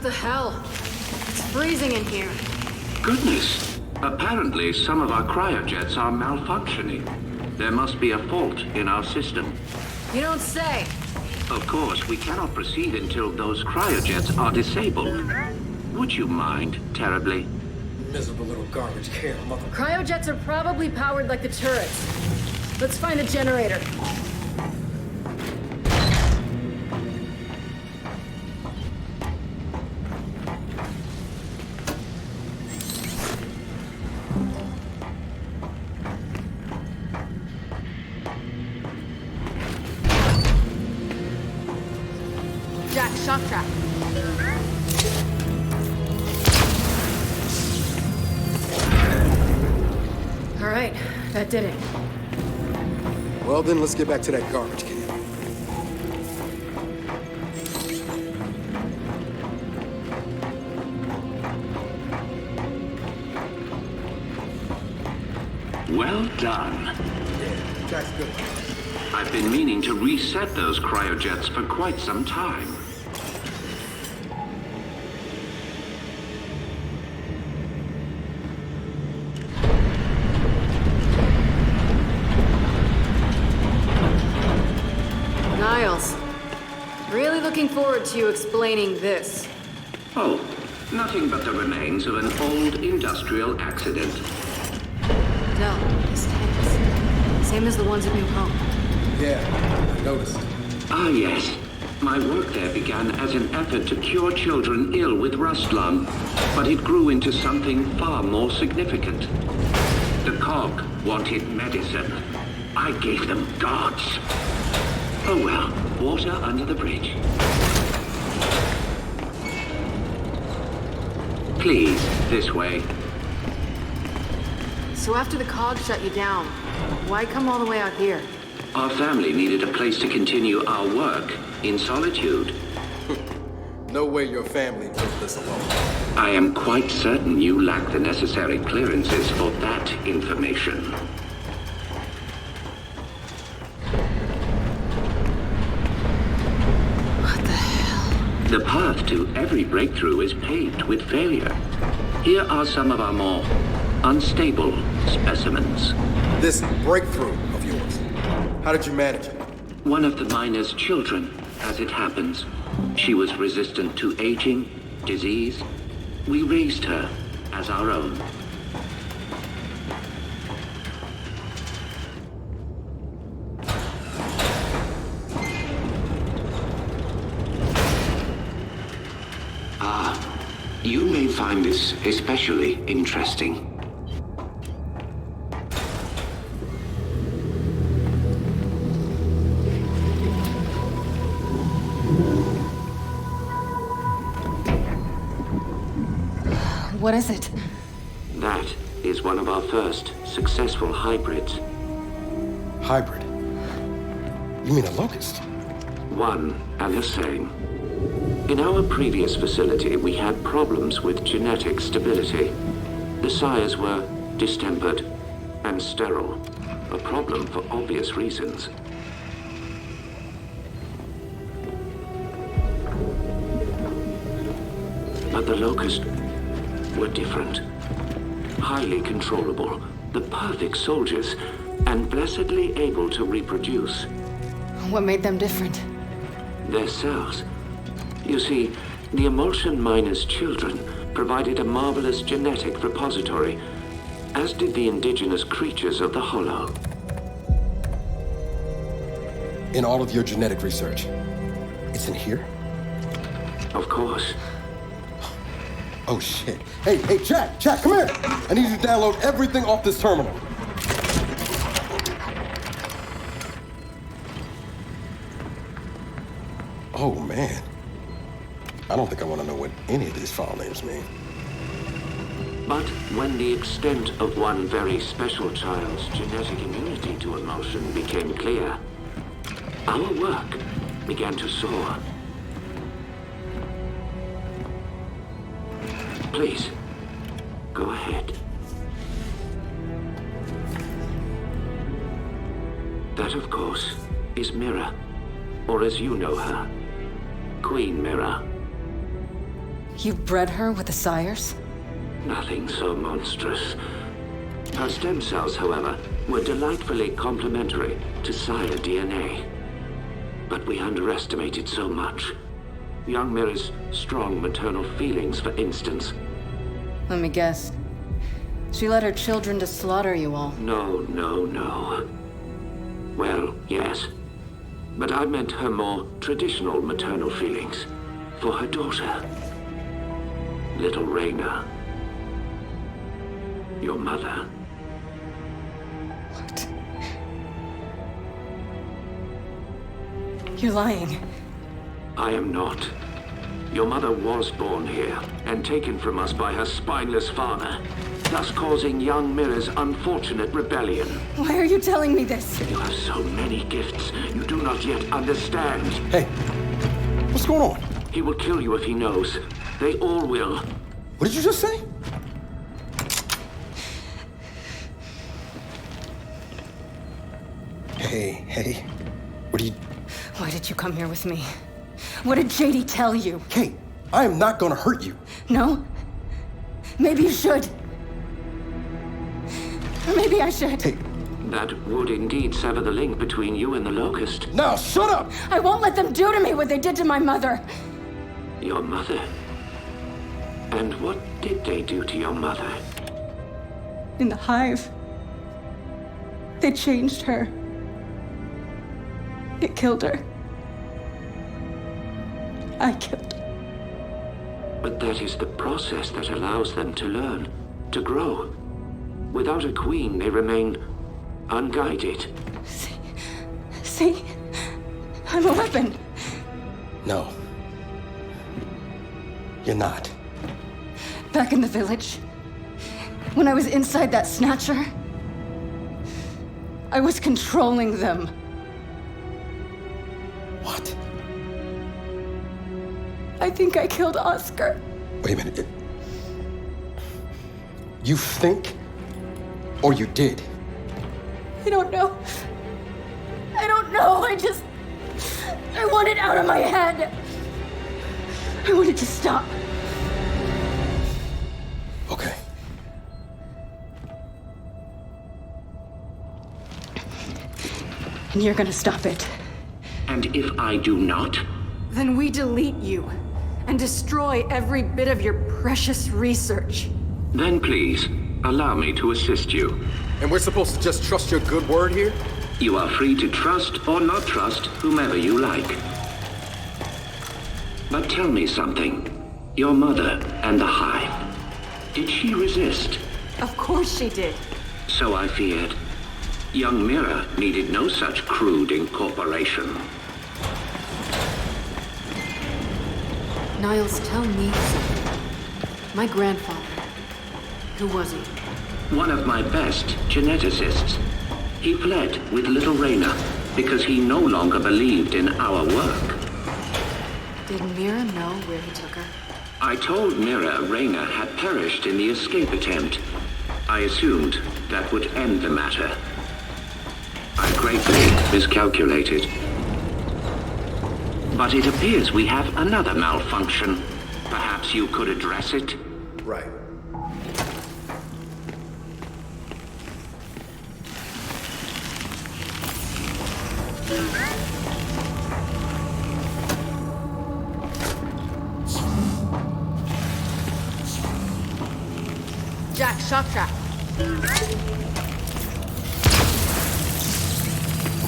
the hell? It's freezing in here. Goodness. Apparently, some of our cryojets are malfunctioning. There must be a fault in our system. You don't say. Of course, we cannot proceed until those cryojets are disabled. Would you mind terribly? Miserable little garbage can, mother. Cryojets are probably powered like the turrets. Let's find a generator. Jack, shock trap. All right, that did it. Well then, let's get back to that garbage can. Well done. Yeah, Jack's good. I've been meaning to reset those cryojets for quite some time. Niles, really looking forward to you explaining this. Oh, nothing but the remains of an old industrial accident. Del, these tanks. Same as the ones at New Hope. Yeah, I noticed. Ah, yes. My work there began as an effort to cure children ill with rust lung, but it grew into something far more significant. The COG wanted medicine. I gave them gods. Oh well, water under the bridge. Please, this way. So after the COG shut you down, why come all the way out here? Our family needed a place to continue our work in solitude. No way your family did this alone. I am quite certain you lack the necessary clearances for that information. What the hell? The path to every breakthrough is paved with failure. Here are some of our more unstable specimens. This breakthrough of yours, how did you manage it? One of the miner's children, as it happens. She was resistant to aging, disease. We raised her as our own. You may find this especially interesting. What is it? That is one of our first successful hybrids. Hybrid? You mean a locust? One and the same. In our previous facility, we had problems with genetic stability. The sires were distempered and sterile, a problem for obvious reasons. But the Locust were different. Highly controllable, the perfect soldiers, and blessedly able to reproduce. What made them different? Their cells. You see, the Emulsion Miner's children provided a marvelous genetic repository, as did the indigenous creatures of the Hollow. In all of your genetic research, it's in here? Of course. Oh shit. Hey, Jack, come here! I need you to download everything off this terminal. Oh man. I don't think I want to know what any of these file names mean. But when the extent of one very special child's genetic immunity to emulsion became clear, our work began to soar. Please, go ahead. That, of course, is Mira, or as you know her, Queen Mira. You bred her with the sires? Nothing so monstrous. Her stem cells, however, were delightfully complementary to sire DNA. But we underestimated so much. Young Mira's strong maternal feelings, for instance. Let me guess. She led her children to slaughter you all. No. Well, yes. But I meant her more traditional maternal feelings. For her daughter. Little Raina. Your mother. What? You're lying. I am not. Your mother was born here, and taken from us by her spineless father, thus causing young Mira's unfortunate rebellion. Why are you telling me this? You have so many gifts you do not yet understand. Hey, what's going on? He will kill you if he knows. They all will. What did you just say? Hey, what are you... Why did you come here with me? What did JD tell you? Kate, I am not gonna hurt you. No? Maybe you should. Or maybe I should. Hey, That would indeed sever the link between you and the Locust. now shut up! I won't let them do to me what they did to my mother. Your mother? And what did they do to your mother? In the hive, they changed her. It killed her. I killed her. But that is the process that allows them to learn, to grow. Without a queen, they remain unguided. See? I'm a weapon. No. You're not. Back in the village, when I was inside that snatcher, I was controlling them. What? I think I killed Oscar. Wait a minute. You think? Or you did? I don't know. I don't know. I want it out of my head. I want it to stop. Okay. And you're gonna stop it. And if I do not? Then we delete you and destroy every bit of your precious research. Then please, allow me to assist you. And we're supposed to just trust your good word here? You are free to trust or not trust whomever you like. But tell me something. Your mother and the Hive. Did she resist? Of course she did. So I feared. Young Mira needed no such crude incorporation. Niles, tell me something. My grandfather. Who was he? One of my best geneticists. He fled with little Raina because he no longer believed in our work. Did Mira know where he took her? I told Mira Raina had perished in the escape attempt. I assumed that would end the matter. I greatly miscalculated. But it appears we have another malfunction. Perhaps you could address it? Right. Jack, shock trap.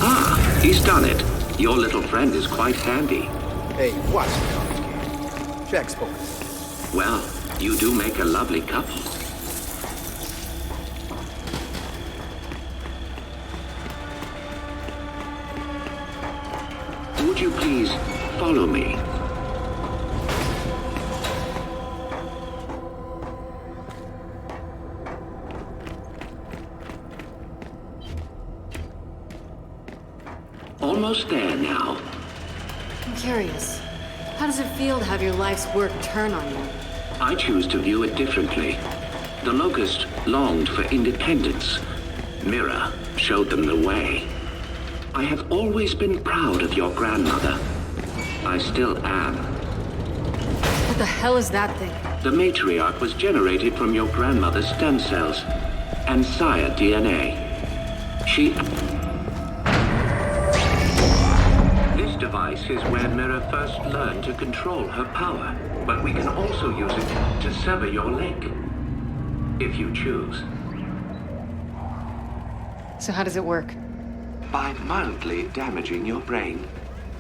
Ah, he's done it. Your little friend is quite handy. Hey, watch the college game. Jack spoke. Well, you do make a lovely couple. Would you please follow me? Almost there now. I'm curious. How does it feel to have your life's work turn on you? I choose to view it differently. The Locust longed for independence. Mira showed them the way. I have always been proud of your grandmother. I still am. But the hell is that thing? The matriarch was generated from your grandmother's stem cells and sire DNA. This device is where Mira first learned to control her power, but we can also use it to sever your leg, if you choose. So how does it work? By mildly damaging your brain.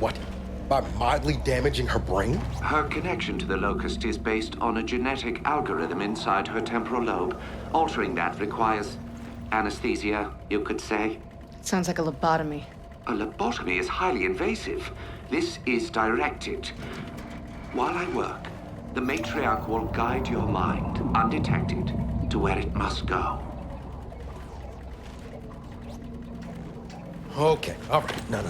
What? By mildly damaging her brain? Her connection to the Locust is based on a genetic algorithm inside her temporal lobe. Altering that requires anesthesia, you could say. Sounds like a lobotomy. A lobotomy is highly invasive. This is directed. While I work, the matriarch will guide your mind, undetected, to where it must go. Okay, all right. No.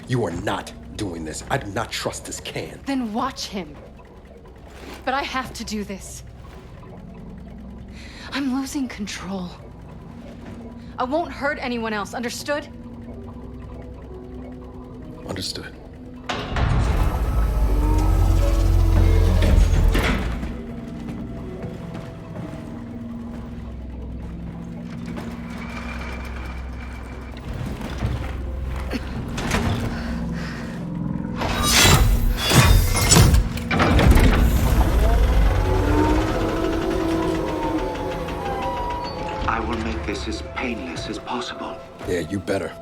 You are not doing this. I do not trust this can. Then watch him. But I have to do this. I'm losing control. I won't hurt anyone else, understood? Understood. I will make this as painless as possible. Yeah, you better.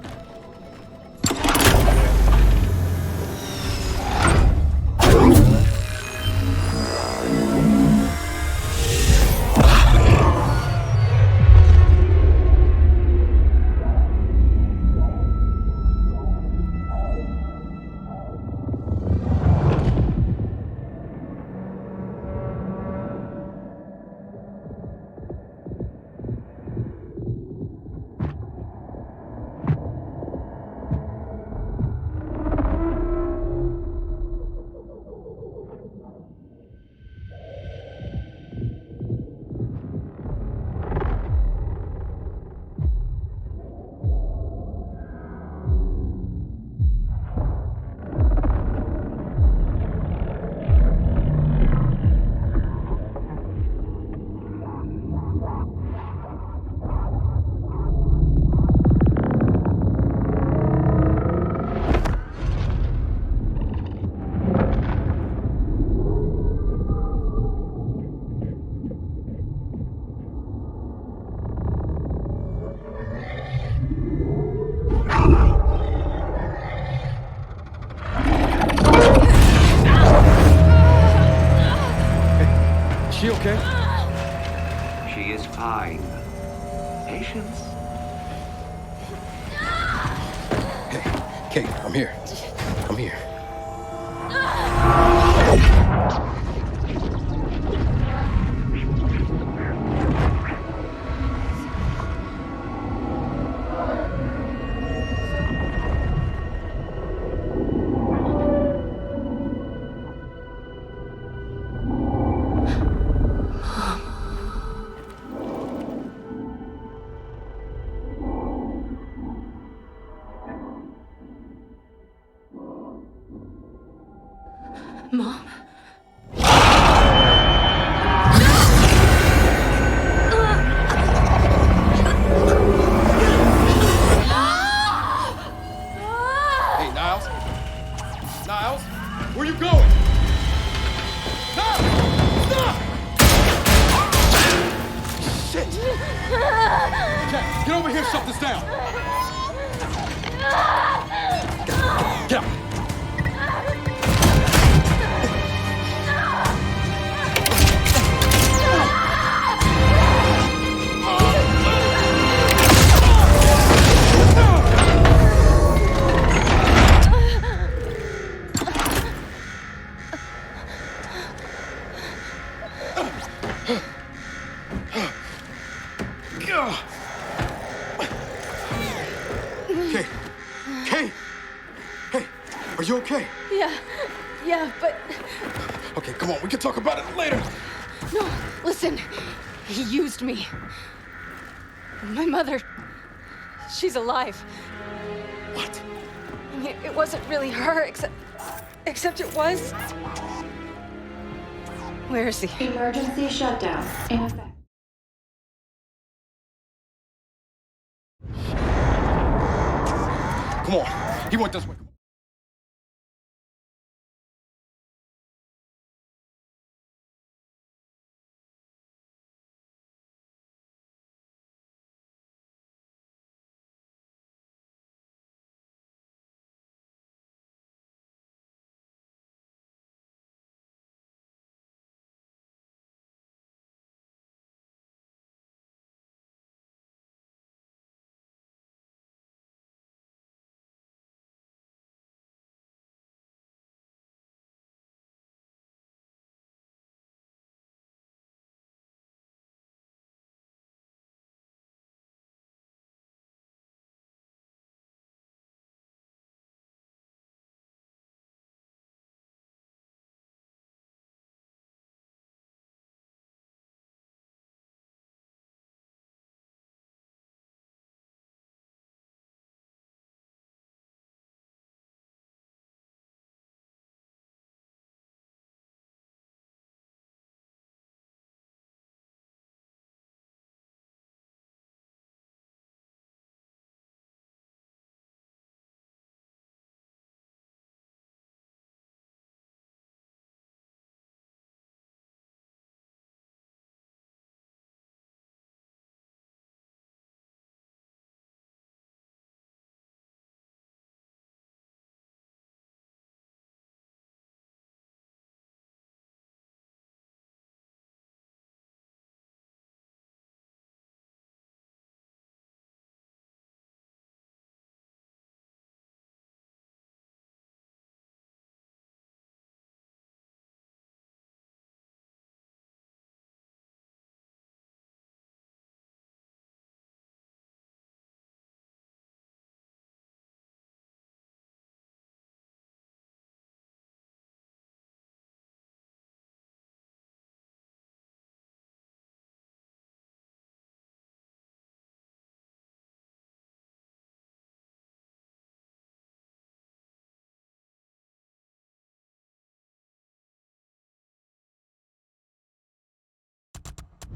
She okay? She is fine. Patience. Hey, Kate, I'm here. I'm here. Mom? Hey, Niles? Niles? Where you going? Niles! Stop! Shit! Jack, get over here, shut this down! Get up! Kate! Kate! Hey, are you okay? Yeah, but... Okay, come on, we can talk about it later. No, listen. He used me. My mother... she's alive. What? I mean, it wasn't really her, except it was. Where is he? Emergency shutdown in effect. Come on. He went this way.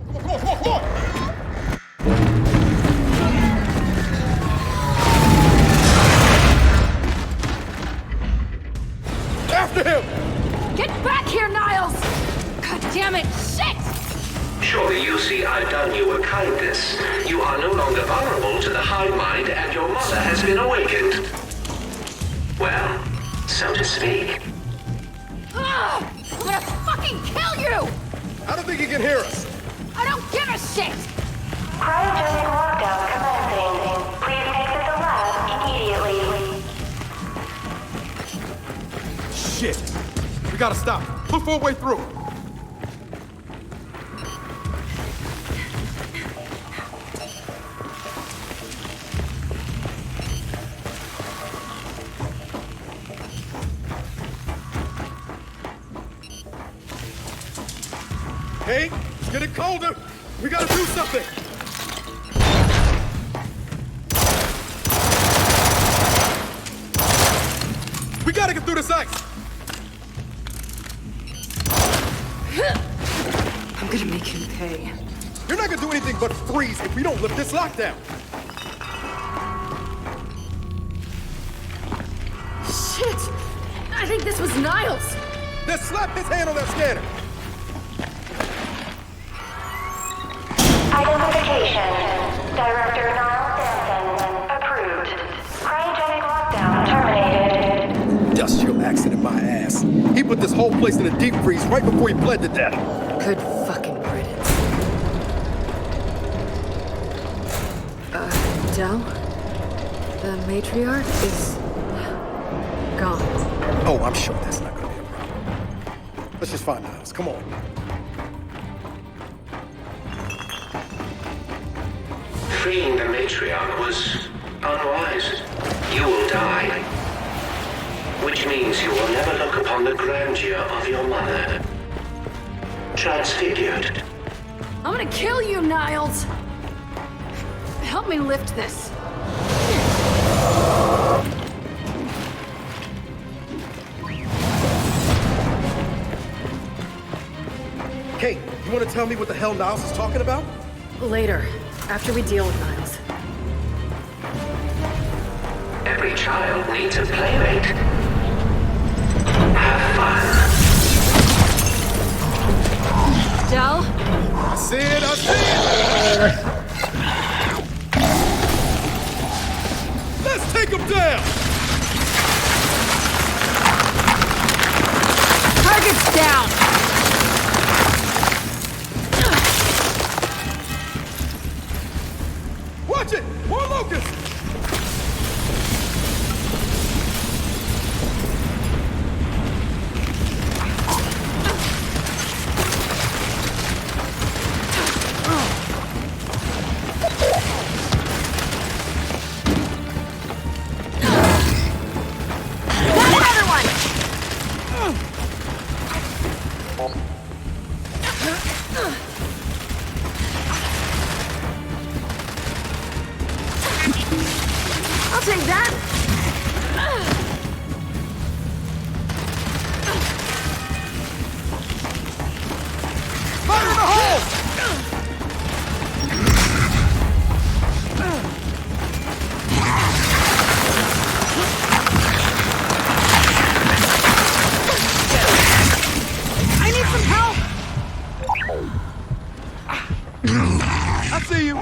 Come on, come on, come on! After him! Get back here, Niles! God damn it! Shit! Surely you see I've done you a kindness. You are no longer vulnerable to the hive mind, and your mother has been awakened. Well, so to speak. Ugh! I'm gonna fucking kill you! I don't think he can hear us. I don't give a shit! Cryogenic lockdown commencing. Please exit the lab immediately. Shit. We gotta stop. Look for a way through. Hey, it's getting colder. We gotta do something. We gotta get through this ice. I'm gonna make him pay. You're not gonna do anything but freeze if we don't lift this lockdown. Shit! I think this was Niles! Then slap his hand on that scanner. Identification. Director Niles Denson. Approved. Cryogenic lockdown terminated. Dust your accident, my ass. He put this whole place in a deep freeze right before he bled to death. Good fucking riddance. Del? The matriarch is gone. Oh, I'm sure that's not gonna be a problem. Let's just find Niles. Come on. Freeing the matriarch was unwise. You will die. Which means you will never look upon the grandeur of your mother. Transfigured. I'm gonna kill you, Niles! Help me lift this. gonna tell me what the hell Niles is talking about? Later, after we deal with Niles. Every child needs a playmate. Have fun. Del? I see it, I see it! Let's take him down! Target's down! Watch it! More locusts! I'll take that! Fire in the hole! I need some help! I see you.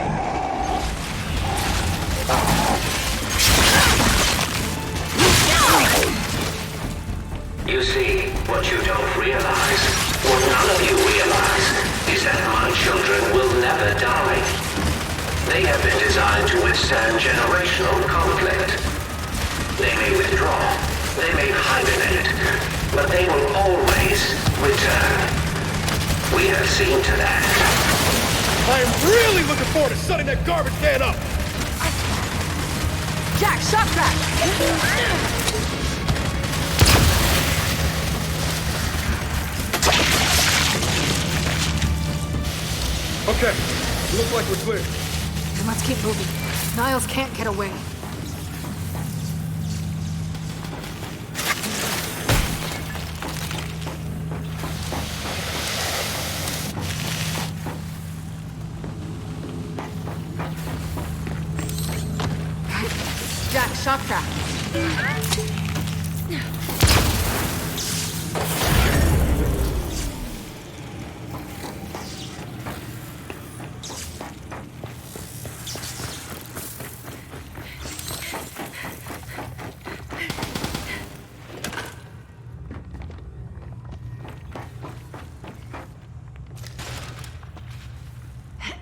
You see, what you don't realize, what none of you realize, is that my children will never die. They have been designed to withstand generational conflict. They may withdraw, they may hibernate, but they will always return. We have seen to that. I am really looking forward to shutting that garbage can up. Jack, shot track! Okay, looks like we're clear. Then let's keep moving. Niles can't get away. Jack, shock track.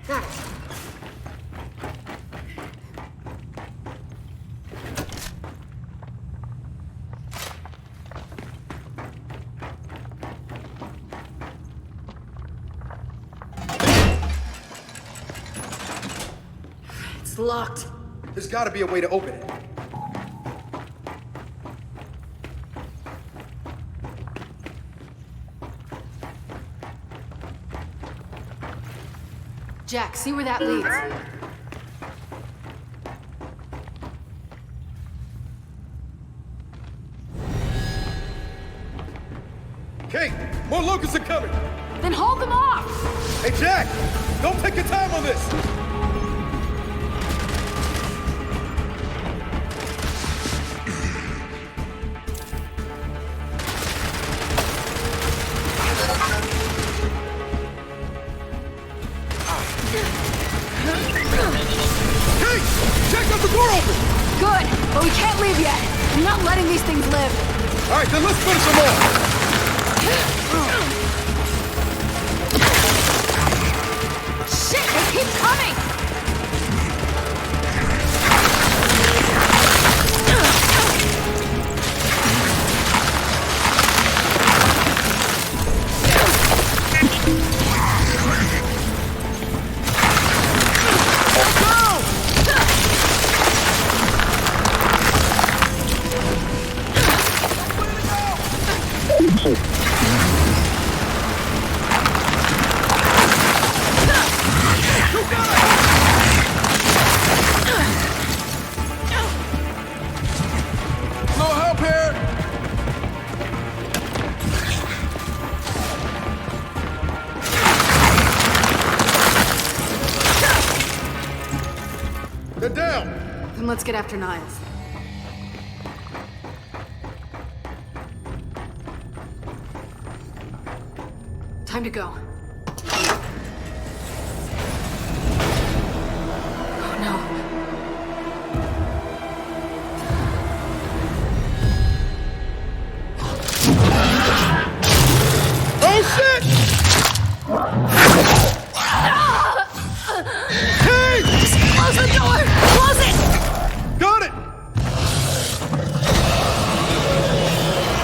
Got it. It's locked. There's gotta be a way to open it. Jack, see where that leads. Kate, more locusts are coming! Then hold them off! Hey, Jack! Don't take your time on this! Kate! Jack got the door open! Good, but we can't leave yet. I'm not letting these things live. All right, then let's finish them off! Shit, they keep coming! You got it! Then let's get after Niles. Time to go. Oh no. Oh shit! Hey! Close the door! Close it! Got it!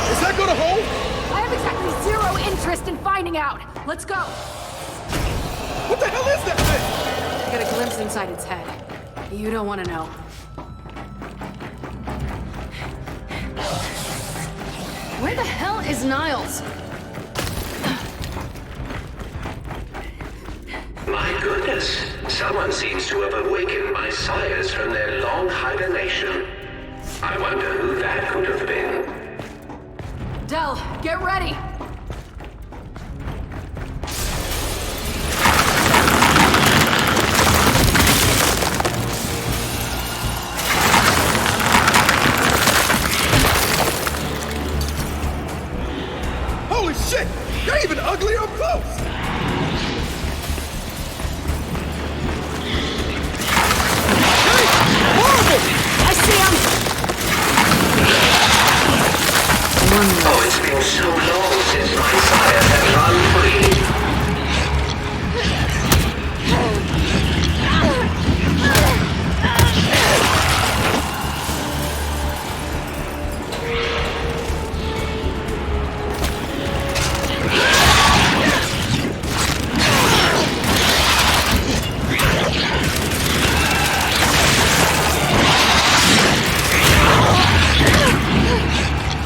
Is that gonna hold? I have exactly zero interest in finding out. Let's go. What the hell is that thing? I got a glimpse inside its head. You don't want to know. Where the hell is Niles? My goodness. Someone seems to have awakened my sires from their long hibernation. I wonder who that could have been. Del, get ready! Holy shit! You're even uglier up close! Hey! Horrible! I see him! Oh, it's been so long since my sires have run free.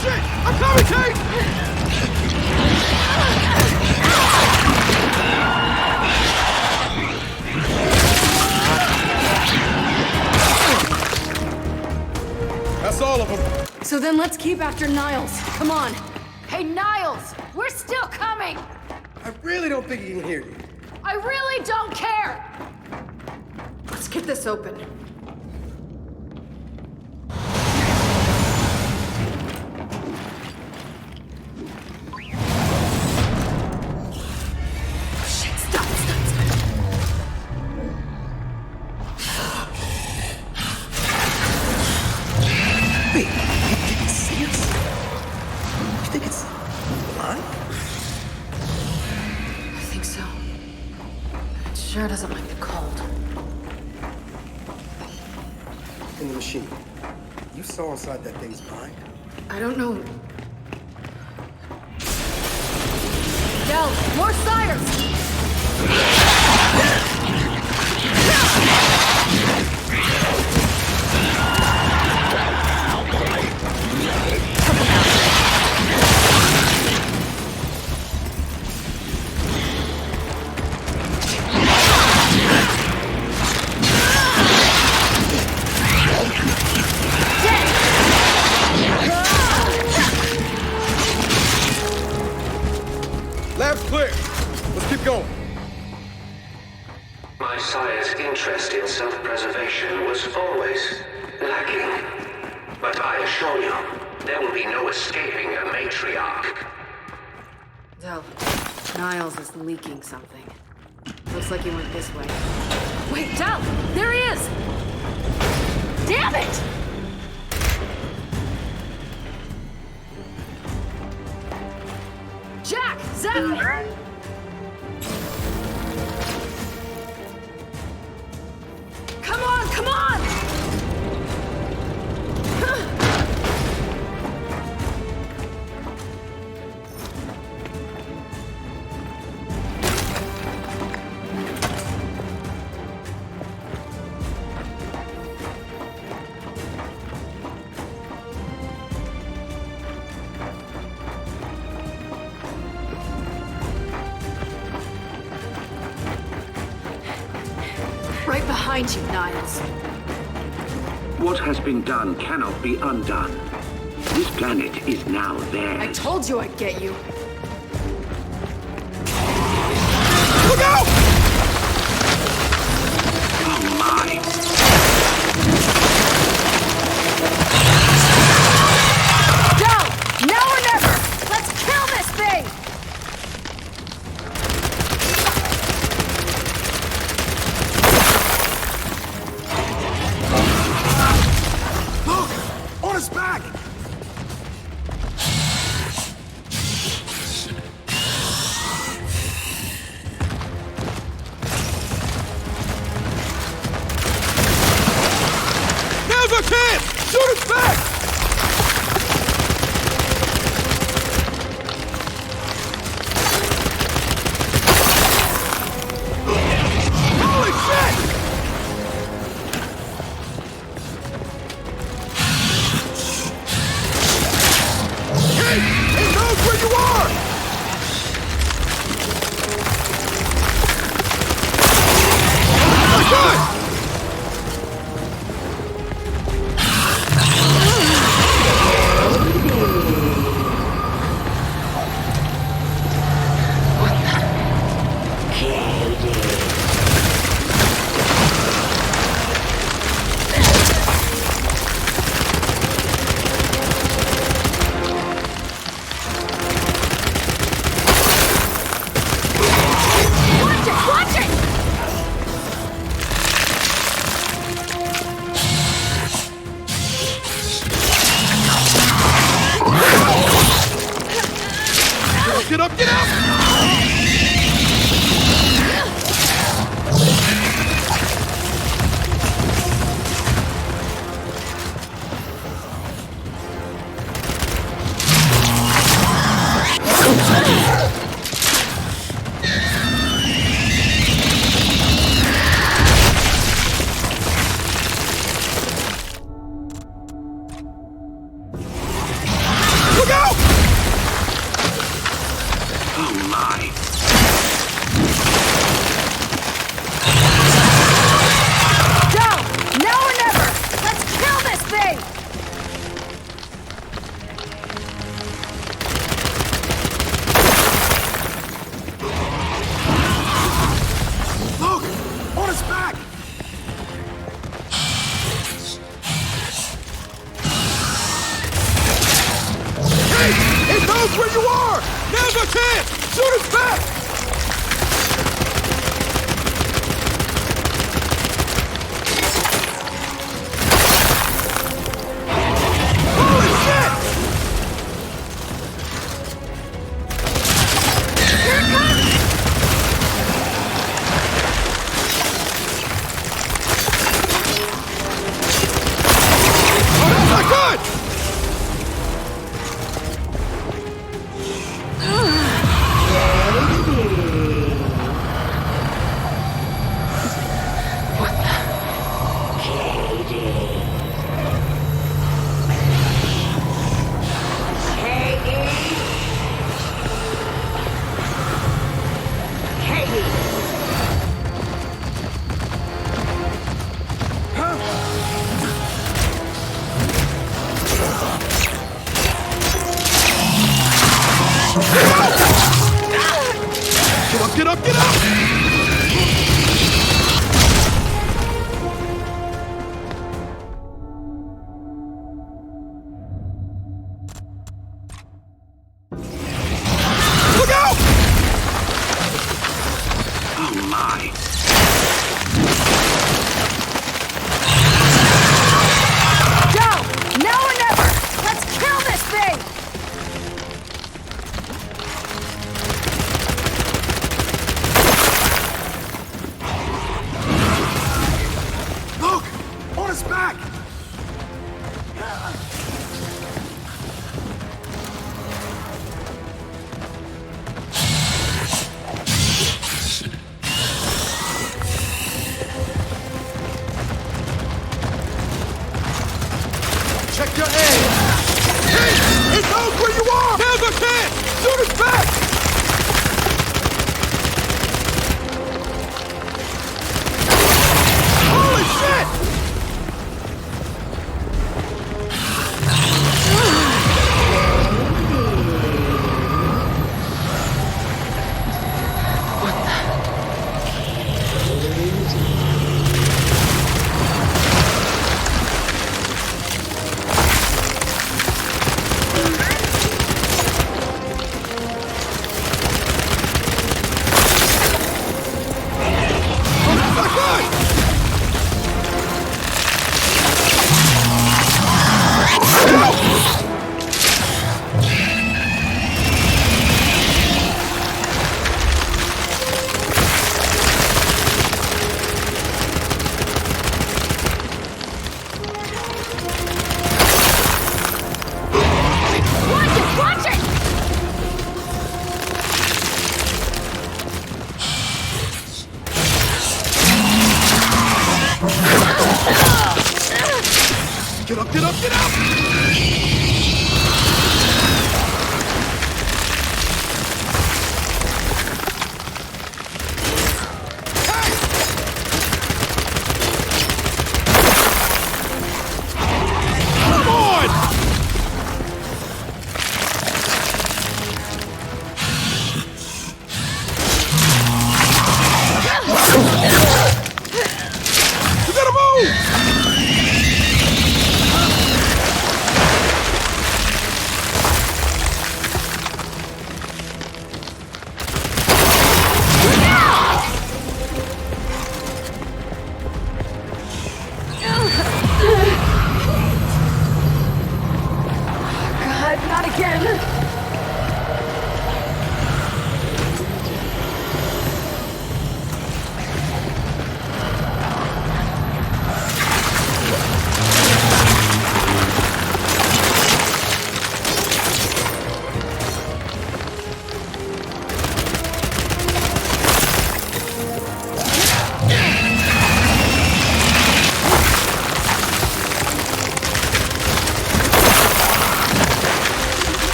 Shit! I'm coming, Kate! That's all of them. So then let's keep after Niles. Come on. Hey, Niles! We're still coming! I really don't think he can hear you. I really don't care! Let's get this open. Shit, stop. Wait, did he see us? You think it's blind? I think so. It sure doesn't like the cold. In the machine. You saw inside that thing's mind. I don't know. Del, more sires! Lab's clear. Let's keep going. My sire's interest in self-preservation was always lacking. But I assure you, there will be no escaping a matriarch. Del, Niles is leaking something. Looks like he went this way. Wait, Del! There he is! Damn it! Jack! Zach! Come on, come on! Right behind you, Niles. What has been done cannot be undone. This planet is now theirs. I told you I'd get you. Look out! Oh my! Shoot us back! Holy shit! Hey! He knows where you are! Oh my God! Get up, get up! Look out! Oh my. Go! Now or never! Let's kill this thing! Look! On his back! Hey! He knows where you are! Now's our chance! Shoot us back! Holy shit! Here it comes! Oh, that's not good! Get up, get up, get up! Look out! Oh my. Go! Now or never! Let's kill this thing! Look! On his back! Check your aim! Hey! He knows where you are! Now's our chance! Shoot us back! Holy shit! Get up! Come on! You gotta move! God, not again!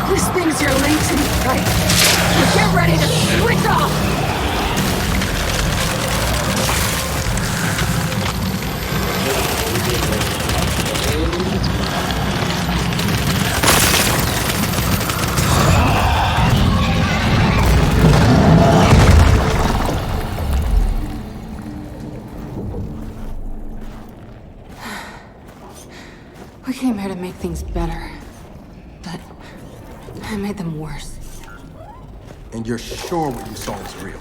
This thing's your latent right. Get ready to switch off! We came here to make things better, but I made them worse. And you're sure what you saw was real?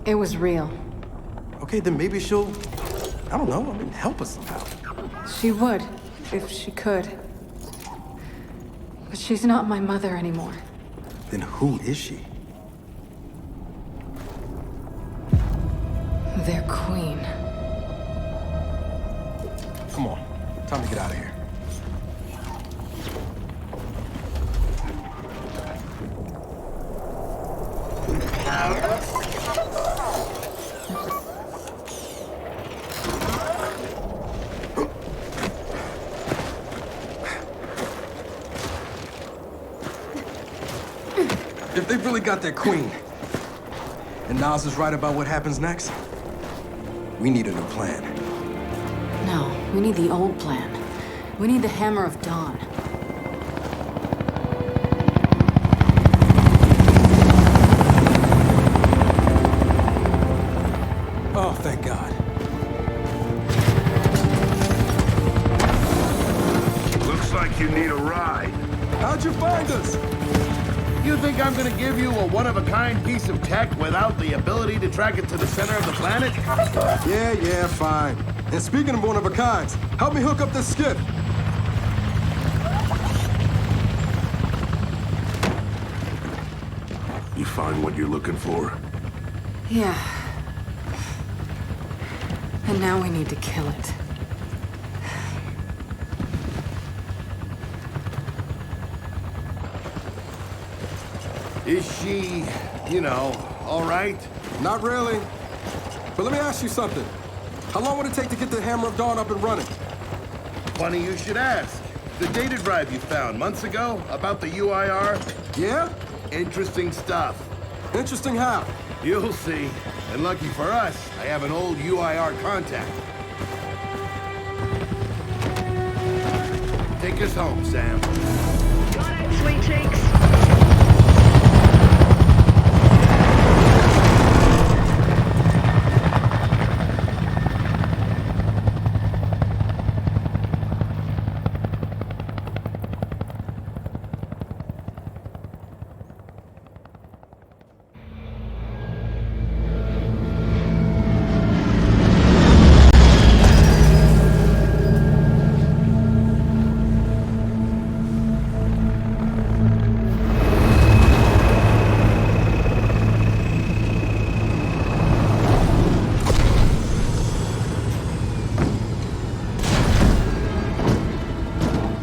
It was real. Okay, then maybe she'll, I don't know, help us somehow. She would, if she could. But she's not my mother anymore. Then who is she? Their queen. Come on, time to get out of here. If they've really got their queen, and Nas is right about what happens next, we need a new plan. No, we need the old plan. We need the Hammer of Dawn. Oh, thank God. Looks like you need a ride. How'd you find us? You think I'm gonna give you a one-of-a-kind piece of tech without the ability to track it to the center of the planet? Yeah, fine. And speaking of one-of-a-kinds, help me hook up this skiff. You find what you're looking for? Yeah. And now we need to kill it. Is she, all right? Not really. But let me ask you something. How long would it take to get the Hammer of Dawn up and running? Funny you should ask. The data drive you found months ago about the UIR? Yeah? Interesting stuff. Interesting how? You'll see. And lucky for us, I have an old UIR contact. Take us home, Sam. Got it, sweet cheeks.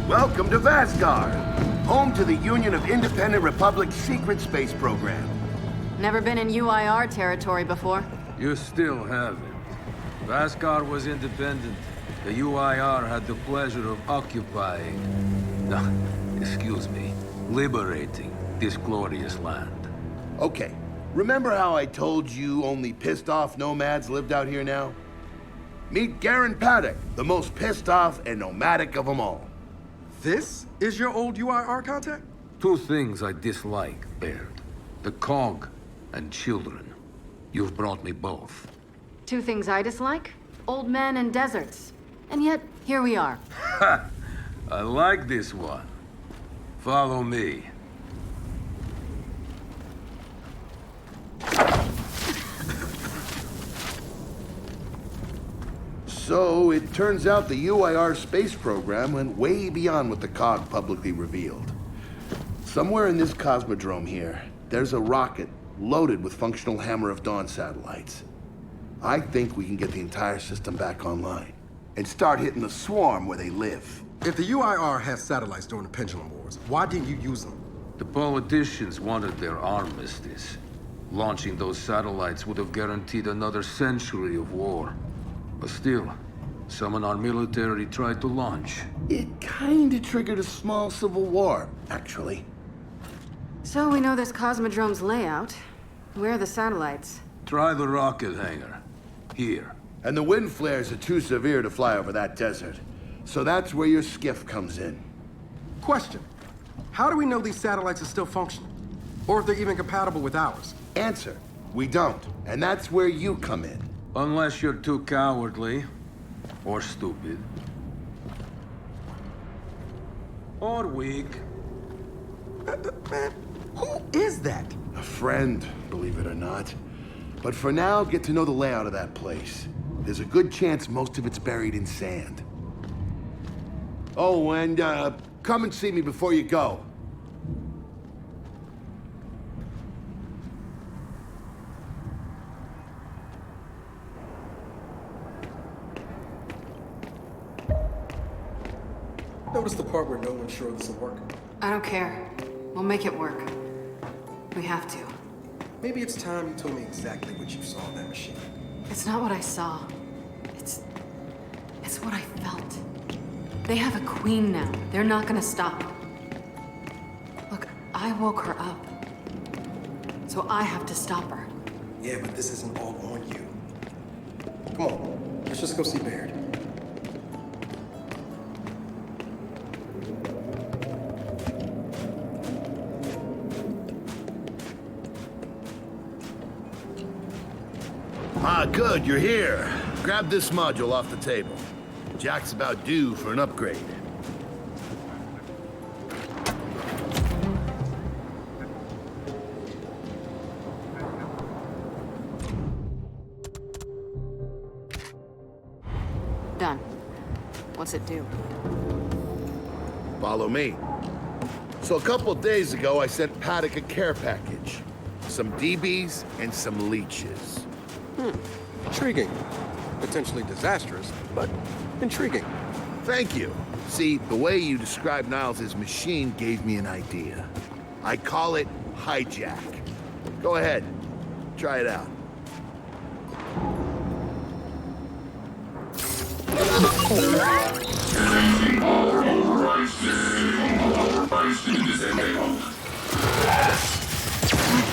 Welcome to Vasgar, home to the Union of Independent Republics secret space program. Never been in UIR territory before. You still haven't. Vasgar was independent. The UIR had the pleasure of occupying... No, excuse me. Liberating this glorious land. Okay, remember how I told you only pissed off nomads lived out here now? Meet Garen Paddock, the most pissed off and nomadic of them all. This is your old UIR contact? Two things I dislike, Baird. The COG and children. You've brought me both. Two things I dislike? Old men and deserts. And yet, here we are. Ha! I like this one. Follow me. So, it turns out the UIR space program went way beyond what the COG publicly revealed. Somewhere in this cosmodrome here, there's a rocket loaded with functional Hammer of Dawn satellites. I think we can get the entire system back online and start hitting the swarm where they live. If the UIR has satellites during the Pendulum Wars, why didn't you use them? The politicians wanted their armistice. Launching those satellites would have guaranteed another century of war. But still, some in our military tried to launch. It kinda triggered a small civil war, actually. So we know this Cosmodrome's layout. Where are the satellites? Try the rocket hangar. Here. And the wind flares are too severe to fly over that desert. So that's where your skiff comes in. Question. How do we know these satellites are still functional? Or if they're even compatible with ours? Answer. We don't. And that's where you come in. Unless you're too cowardly. Or stupid. Or weak. Man, who is that? A friend, believe it or not. But for now, get to know the layout of that place. There's a good chance most of it's buried in sand. Oh, and come and see me before you go. Notice the part where no one's sure this will work. I don't care. We'll make it work. We have to. Maybe it's time you told me exactly what you saw in that machine. It's not what I saw. It's what I felt. They have a queen now. They're not gonna stop. Look, I woke her up. So I have to stop her. Yeah, but this isn't all on you. Come on, let's just go see Baird. Ah, good, you're here. Grab this module off the table. Jack's about due for an upgrade. Done. What's it do? Follow me. So a couple of days ago, I sent Paddock a care package. Some DBs and some leeches. Intriguing. Potentially disastrous, but intriguing. Thank you. See, the way you described Niles' machine gave me an idea. I call it Hijack. Go ahead. Try it out. Energy override What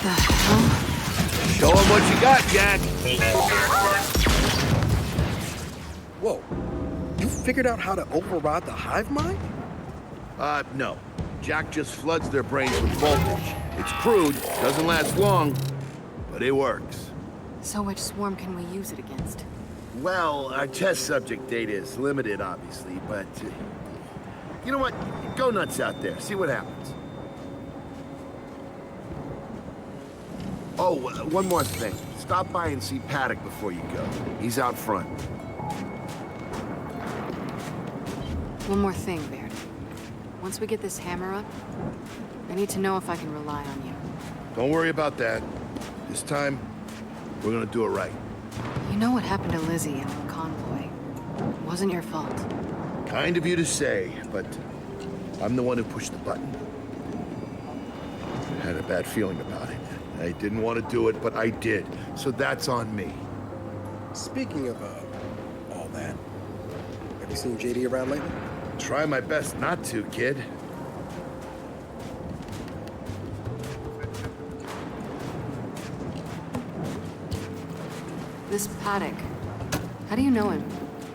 the hell? Show him what you got, Jack. Whoa. You figured out how to override the hive mind? No. Jack just floods their brains with voltage. It's crude, doesn't last long, but it works. So which swarm can we use it against? Well, our test subject data is limited, obviously, but... you know what? Go nuts out there. See what happens. Oh, one more thing. Stop by and see Paddock before you go. He's out front. One more thing, Baird. Once we get this hammer up, I need to know if I can rely on you. Don't worry about that. This time, we're gonna do it right. You know what happened to Lizzie and the convoy. It wasn't your fault. Kind of you to say, but I'm the one who pushed the button. I had a bad feeling about it. I didn't want to do it, but I did. So that's on me. Speaking of, all that, have you seen JD around lately? Try my best not to, kid. This Paddock, how do you know him?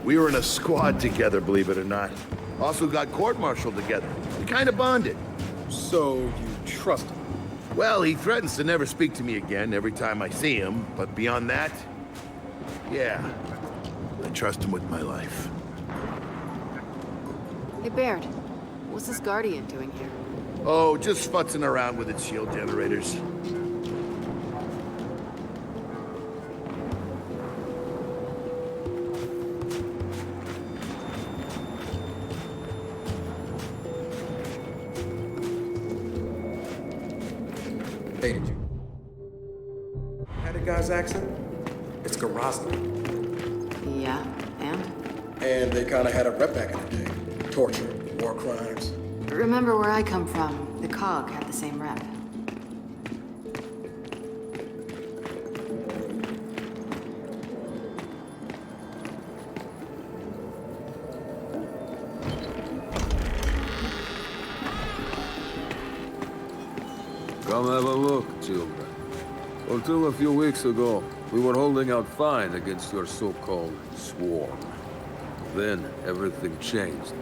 We were in a squad together, believe it or not. Also got court-martialed together. We kind of bonded. So you trust him? Well, he threatens to never speak to me again every time I see him, but beyond that, yeah, I trust him with my life. Hey, Baird, what's this Guardian doing here? Oh, just futzing around with its shield generators. Hey, did you? Had a guy's accent? It's Grozny. Yeah, and? And they kind of had a rep back in the day. Torture, war crimes. Remember where I come from, the COG had the same rep. Come have a look, children. Until a few weeks ago, we were holding out fine against your so-called swarm. Then everything changed.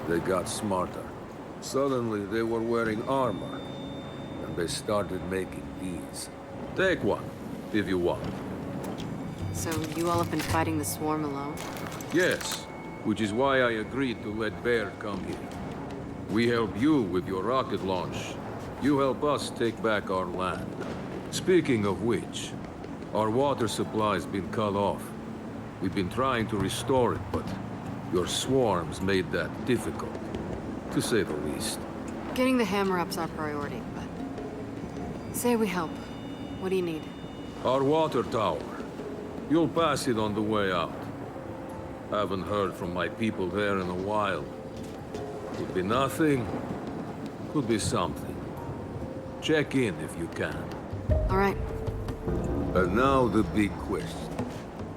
They got smarter. Suddenly they were wearing armor, and they started making these. Take one, if you want. So you all have been fighting the swarm alone? Yes, which is why I agreed to let Baird come here. We help you with your rocket launch. You help us take back our land. Speaking of which, our water supply's been cut off. We've been trying to restore it, but your swarms made that difficult, to say the least. Getting the hammer up's our priority, but... say we help. What do you need? Our water tower. You'll pass it on the way out. Haven't heard from my people there in a while. Could be nothing, could be something. Check in if you can. All right. And now the big question.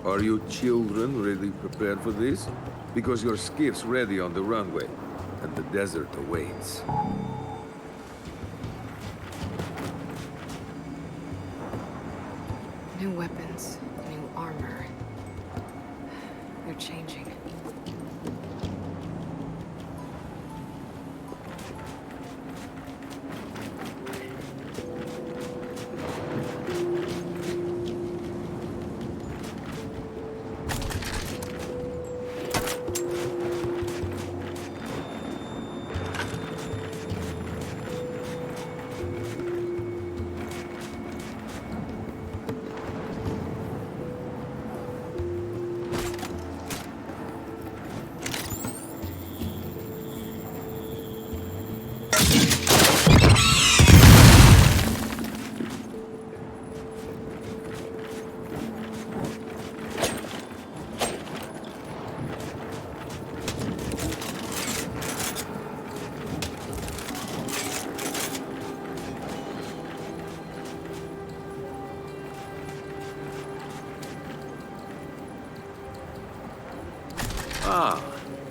Are you children really prepared for this? Because your skiff's ready on the runway, and the desert awaits. New weapons, new armor. They're changing. Ah,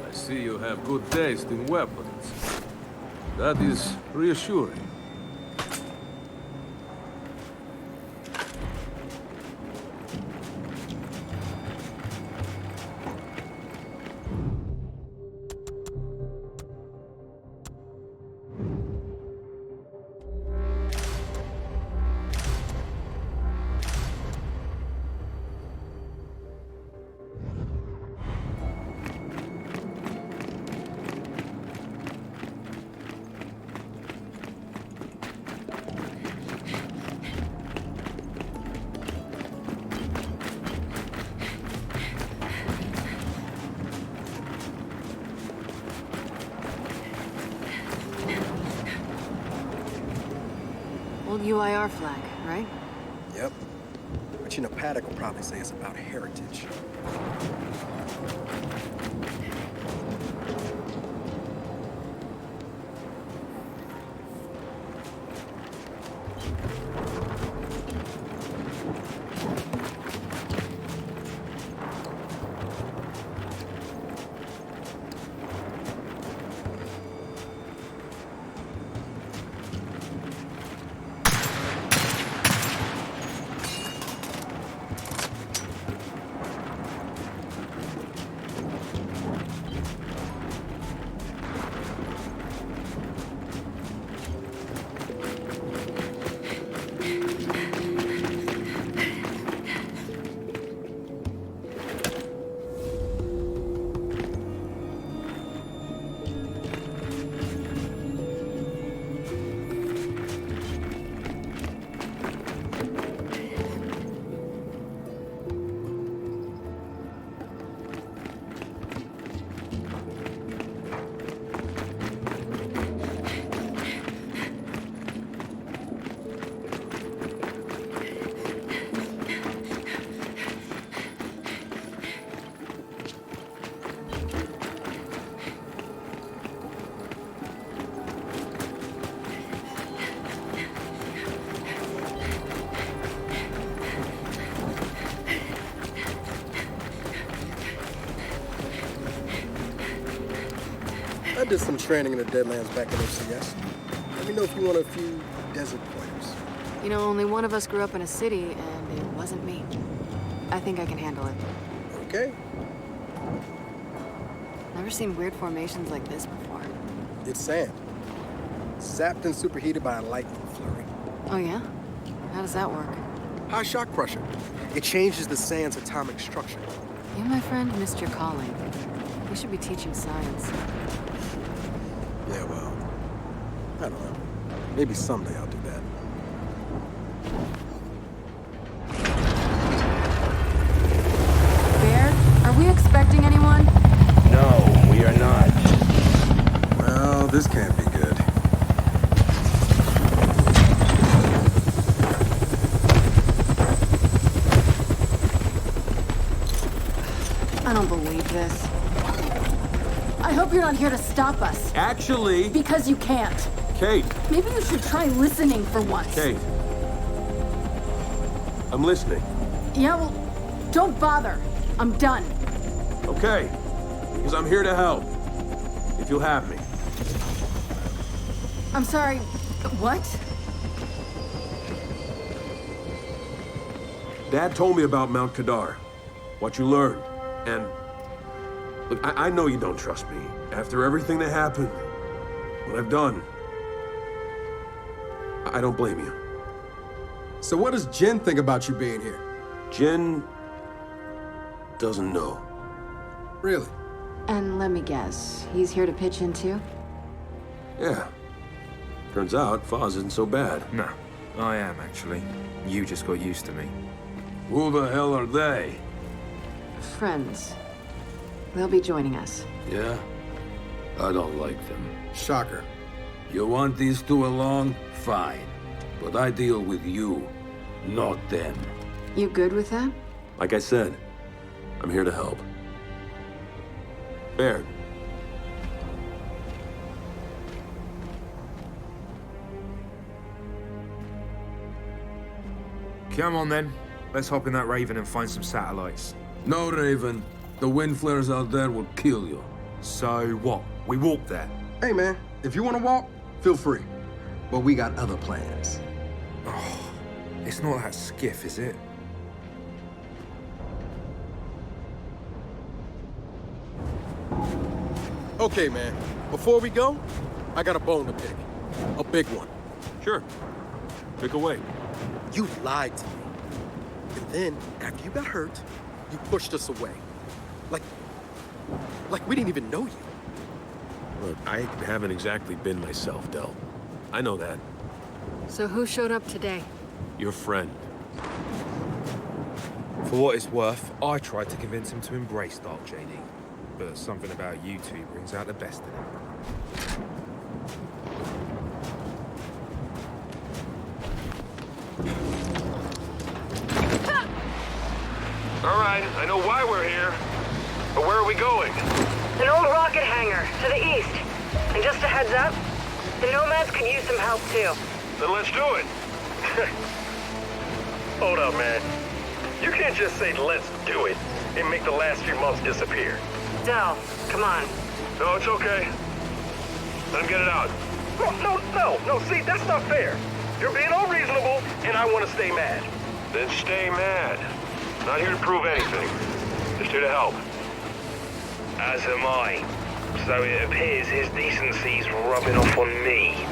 I see you have good taste in weapons. That is reassuring. Old UIR flag, right? Yep. But you know, Paddock will probably say it's about heritage. I did some training in the Deadlands back in OCS. Let me know if you want a few desert pointers. You know, only one of us grew up in a city, and it wasn't me. I think I can handle it. Okay? Never seen weird formations like this before. It's sand. Zapped and superheated by a lightning flurry. Oh, yeah? How does that work? High shock pressure. It changes the sand's atomic structure. You, my friend, missed your calling. You should be teaching science. Yeah, well, I don't know. Maybe someday I'll do that. Bear, are we expecting anyone? No, we are not. Well, this can't be good. I don't believe this. I hope you're not here to stop us. Actually, Because you can't. Kate, Maybe you should try listening for once. Kate. I'm listening. Yeah, well, don't bother. I'm done. Okay. Because I'm here to help. If you'll have me. I'm sorry. What? Dad told me about Mount Kadar. What you learned. And look, I know you don't trust me. After everything that happened, what I've done, I don't blame you. So what does Jin think about you being here? Jin doesn't know. Really? And let me guess, he's here to pitch in too? Yeah. Turns out Foz isn't so bad. No, I am actually. You just got used to me. Who the hell are they? Friends. They'll be joining us. Yeah? I don't like them. Shocker. You want these two along? Fine. But I deal with you, not them. You good with that? Like I said, I'm here to help. Baird. Come on then. Let's hop in that Raven and find some satellites. No, Raven. The wind flares out there will kill you. So what? We walk there. Hey, man, if you want to walk, Feel free. But we got other plans. Oh, it's not that skiff, is it? Okay, man. Before we go, I got a bone to pick. A big one. Sure. Pick away. You lied to me. And then, after you got hurt, you pushed us away. Like we didn't even know you. Look, I haven't exactly been myself, Del. I know that. So who showed up today? Your friend. For what it's worth, I tried to convince him to embrace Dark JD. But something about you two brings out the best in him. All right, I know why we're here. But where are we going? An old rocket hangar to the east. And just a heads up, the Nomads could use some help too. Then let's do it. Hold up, man. You can't just say let's do it and make the last few months disappear. Del, come on. No, it's okay. Let him get it out. No, see, that's not fair. You're being unreasonable, and I want to stay mad. Then stay mad. Not here to prove anything. Just here to help. As am I. So it appears his decency's rubbing off on me.